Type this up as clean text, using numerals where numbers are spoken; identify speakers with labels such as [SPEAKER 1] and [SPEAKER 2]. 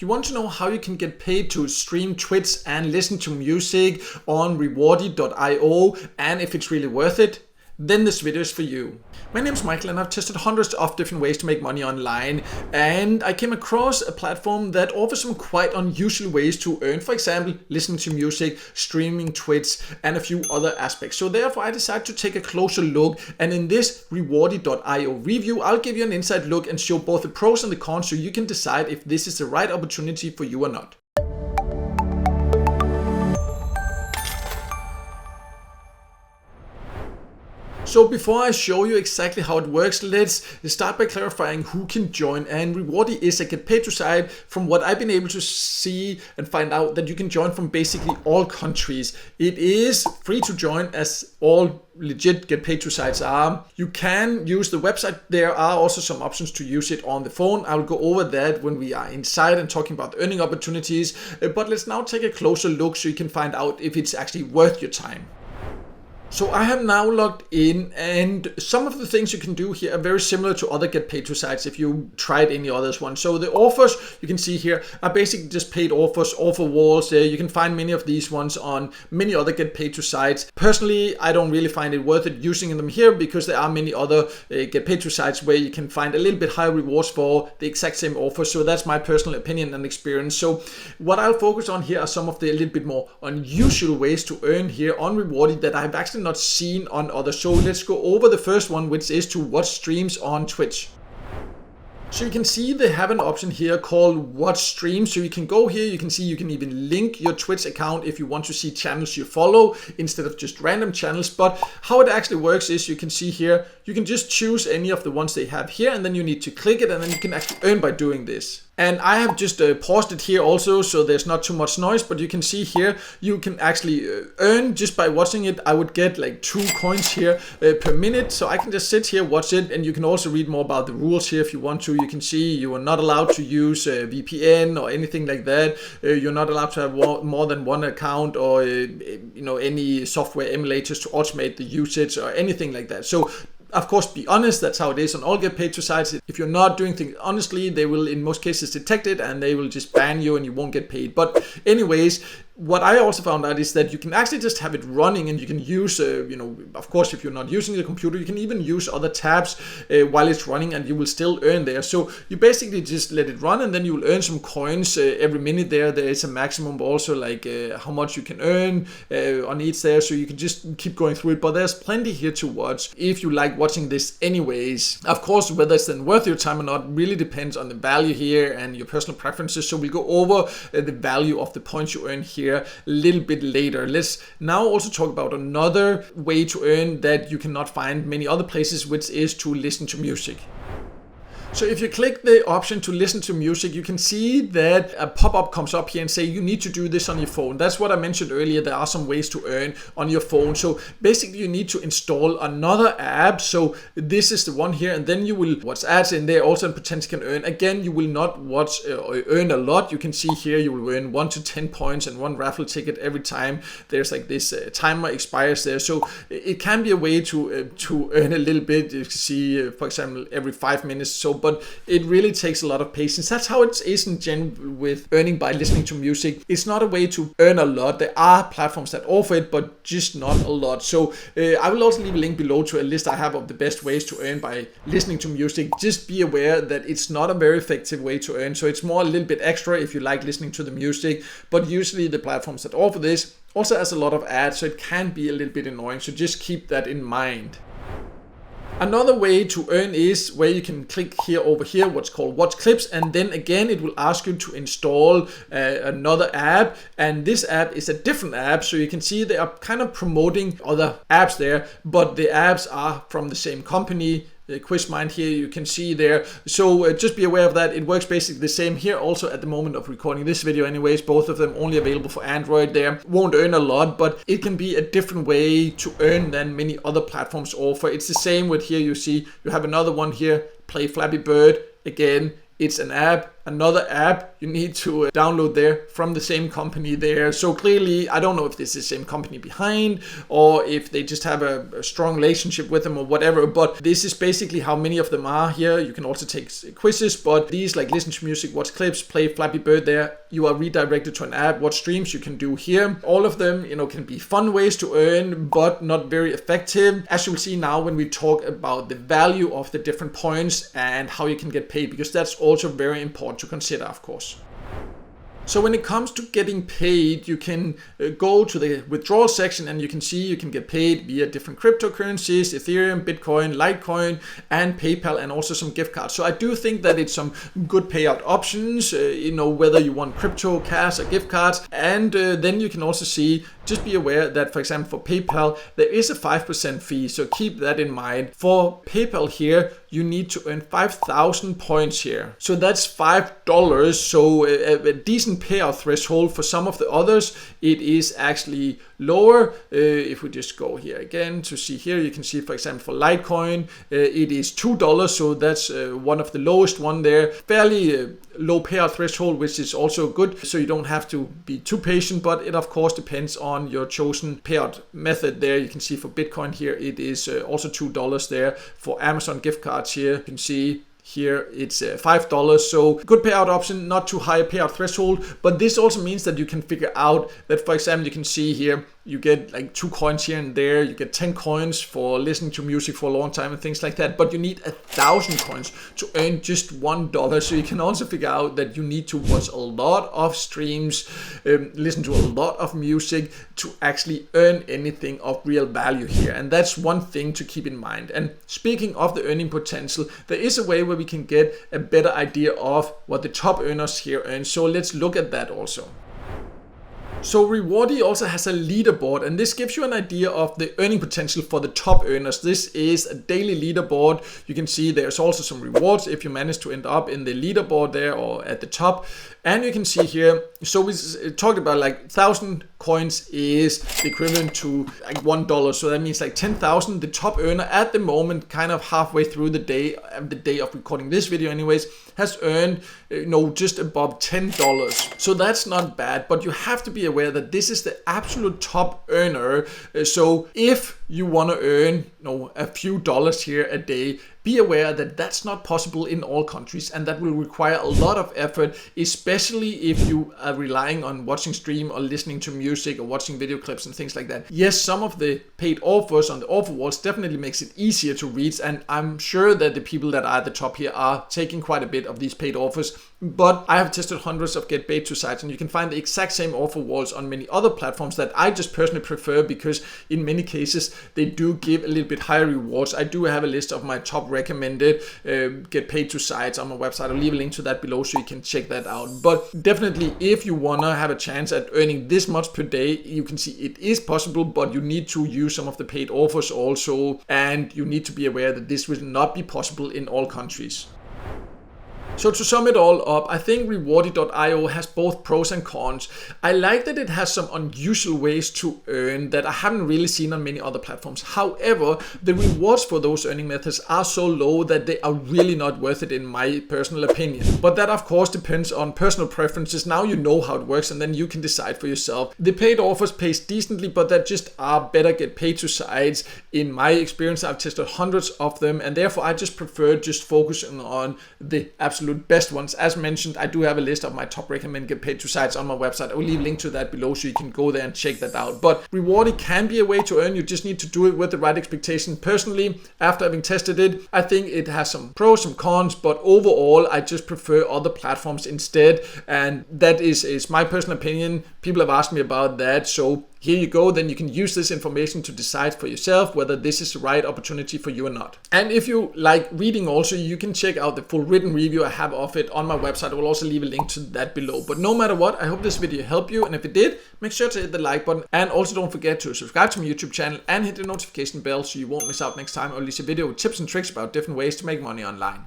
[SPEAKER 1] You want to know how you can get paid to stream Twitch and listen to music on Rewardy.io and if it's really worth it? Then this video is for you. My name is Michael and I've tested hundreds of different ways to make money online, and I came across a platform that offers some quite unusual ways to earn, for example, listening to music, streaming Twitch, and a few other aspects. So therefore I decided to take a closer look, and in this Rewardy.io review I'll give you an inside look and show both the pros and the cons so you can decide if this is the right opportunity for you or not. So before I show you exactly how it works, let's start by clarifying who can join. And Rewardy is a get paid to site. From what I've been able to see and find out, that you can join from basically all countries. It is free to join, as all legit get paid to sites are. You can use the website. There are also some options to use it on the phone. I'll go over that when we are inside and talking about earning opportunities. But let's now take a closer look so you can find out if it's actually worth your time. So I have now logged in, and some of the things you can do here are very similar to other get paid to sites if you tried any others one. So the offers you can see here are basically just paid offers, offer walls. You can find many of these ones on many other get paid to sites. Personally, I don't really find it worth it using them here because there are many other get paid to sites where you can find a little bit higher rewards for the exact same offer. So that's my personal opinion and experience. So what I'll focus on here are some of the a little bit more unusual ways to earn here on Rewardy that I've actually not seen on others. So let's go over the first one, which is to watch streams on Twitch. So you can see they have an option here called watch streams. So you can go here, you can see you can even link your Twitch account if you want to see channels you follow instead of just random channels. But how it actually works is you can see here, you can just choose any of the ones they have here, and then you need to click it, and then you can actually earn by doing this. And I have just paused it here also, so there's not too much noise, but you can see here, you can actually earn just by watching it. I would get like 2 coins here per minute. So I can just sit here, watch it, and you can also read more about the rules here if you want to. You can see you are not allowed to use VPN or anything like that. You're not allowed to have more than one account or any software emulators to automate the usage or anything like that. So of course, be honest, that's how it is on all get paid to sites. If you're not doing things honestly, they will in most cases detect it and they will just ban you and you won't get paid. But anyways, what I also found out is that you can actually just have it running, and you can use, of course, if you're not using the computer, you can even use other tabs while it's running and you will still earn there. So you basically just let it run and then you will earn some coins every minute there. There is a maximum also like how much you can earn on each there. So you can just keep going through it, but there's plenty here to watch if you like watching this anyways. Of course, whether it's then worth your time or not really depends on the value here and your personal preferences. So we'll go over the value of the points you earn here a little bit later. Let's now also talk about another way to earn that you cannot find many other places, which is to listen to music. So if you click the option to listen to music, you can see that a pop-up comes up here and say you need to do this on your phone. That's what I mentioned earlier. There are some ways to earn on your phone. So basically you need to install another app. So this is the one here, and then you will watch ads in there also and potentially can earn. Again, you will not watch or earn a lot. You can see here you will earn 1 to 10 points and 1 raffle ticket every time there's like this timer expires there. So it can be a way to earn a little bit. You can see, for example, every 5 minutes. So but it really takes a lot of patience. That's how it is in general with earning by listening to music. It's not a way to earn a lot. There are platforms that offer it, but just not a lot. So I will also leave a link below to a list I have of the best ways to earn by listening to music. Just be aware that it's not a very effective way to earn. So it's more a little bit extra if you like listening to the music, but usually the platforms that offer this also has a lot of ads, so it can be a little bit annoying. So just keep that in mind. Another way to earn is where you can click here over here, what's called watch clips, and then again it will ask you to install another app, and this app is a different app. So you can see they are kind of promoting other apps there, but the apps are from the same company. The Quizmind here you can see there. So just be aware of that. It works basically the same here also at the moment of recording this video anyways. Both of them only available for Android there. Won't earn a lot, but it can be a different way to earn than many other platforms offer. It's the same with here. You see you have another one here, Play Flappy Bird. Again, it's an app. another app you need to download there from the same company there. So clearly, I don't know if this is the same company behind or if they just have a strong relationship with them or whatever, but this is basically how many of them are here. You can also take quizzes, but these like listen to music, watch clips, play Flappy Bird there, you are redirected to an app, watch streams you can do here. All of them, can be fun ways to earn, but not very effective. As you'll see now when we talk about the value of the different points and how you can get paid, because that's also very important to consider, of course. So when it comes to getting paid, you can go to the withdrawal section and you can see you can get paid via different cryptocurrencies, Ethereum, Bitcoin, Litecoin, and PayPal, and also some gift cards. So I do think that it's some good payout options, whether you want crypto, cash, or gift cards. And then you can also see, just be aware that, for example, for PayPal, there is a 5% fee. So keep that in mind. For PayPal here, you need to earn 5,000 points here. So that's $5. So a decent payout threshold. For some of the others, it is actually lower. If we just go here again to see here, you can see, for example, for Litecoin, it is $2. So that's one of the lowest one there. Fairly low payout threshold, which is also good. So you don't have to be too patient, but it of course depends on your chosen payout method there. You can see for Bitcoin here, it is also $2 there. For Amazon gift cards here, you can see here it's $5. So good payout option, not too high payout threshold, but this also means that you can figure out that, for example, you can see here you get like 2 coins here and there, you get 10 coins for listening to music for a long time and things like that, but you need 1,000 coins to earn just $1. So you can also figure out that you need to watch a lot of streams, listen to a lot of music to actually earn anything of real value here. And that's one thing to keep in mind. And speaking of the earning potential, there is a way where we can get a better idea of what the top earners here earn. So let's look at that also. So Rewardy also has a leaderboard, and this gives you an idea of the earning potential for the top earners. This is a daily leaderboard. You can see there's also some rewards if you manage to end up in the leaderboard there or at the top. And you can see here, so we talked about like 1,000 coins is the equivalent to like $1. So that means like 10,000. The top earner at the moment, kind of halfway through the day of recording this video anyways, has earned just above $10. So that's not bad, but you have to be aware that this is the absolute top earner. So if you want to earn a few dollars here a day, be aware that that's not possible in all countries, and that will require a lot of effort, especially if you are relying on watching stream or listening to music or watching video clips and things like that. Yes, some of the paid offers on the offer walls definitely makes it easier to reach, and I'm sure that the people that are at the top here are taking quite a bit of these paid offers. But I have tested hundreds of get paid to sites, and you can find the exact same offer walls on many other platforms that I just personally prefer, because in many cases they do give a little bit higher rewards. I do have a list of my top recommended get paid to sites on my website. I'll leave a link to that below so you can check that out. But definitely, if you want to have a chance at earning this much per day, you can see it is possible, but you need to use some of the paid offers also, and you need to be aware that this will not be possible in all countries. So to sum it all up, I think Rewardy.io has both pros and cons. I like that it has some unusual ways to earn that I haven't really seen on many other platforms. However, the rewards for those earning methods are so low that they are really not worth it in my personal opinion. But that of course depends on personal preferences. Now you know how it works, and then you can decide for yourself. The paid offers pays decently, but that just are better get paid to sites. In my experience, I've tested hundreds of them, and therefore I just prefer just focusing on the absolute best ones. As mentioned, I do have a list of my top recommended get paid to sites on my website. I will leave a link to that below so you can go there and check that out. But Rewardy can be a way to earn. You just need to do it with the right expectation. Personally, after having tested it, I think it has some pros, some cons, but overall I just prefer other platforms instead, and that is my personal opinion. People have asked me about that, so here you go. Then you can use this information to decide for yourself whether this is the right opportunity for you or not. And if you like reading also, you can check out the full written review I have of it on my website. I will also leave a link to that below. But no matter what, I hope this video helped you, and if it did, make sure to hit the like button, and also don't forget to subscribe to my YouTube channel and hit the notification bell so you won't miss out next time I release a video with tips and tricks about different ways to make money online.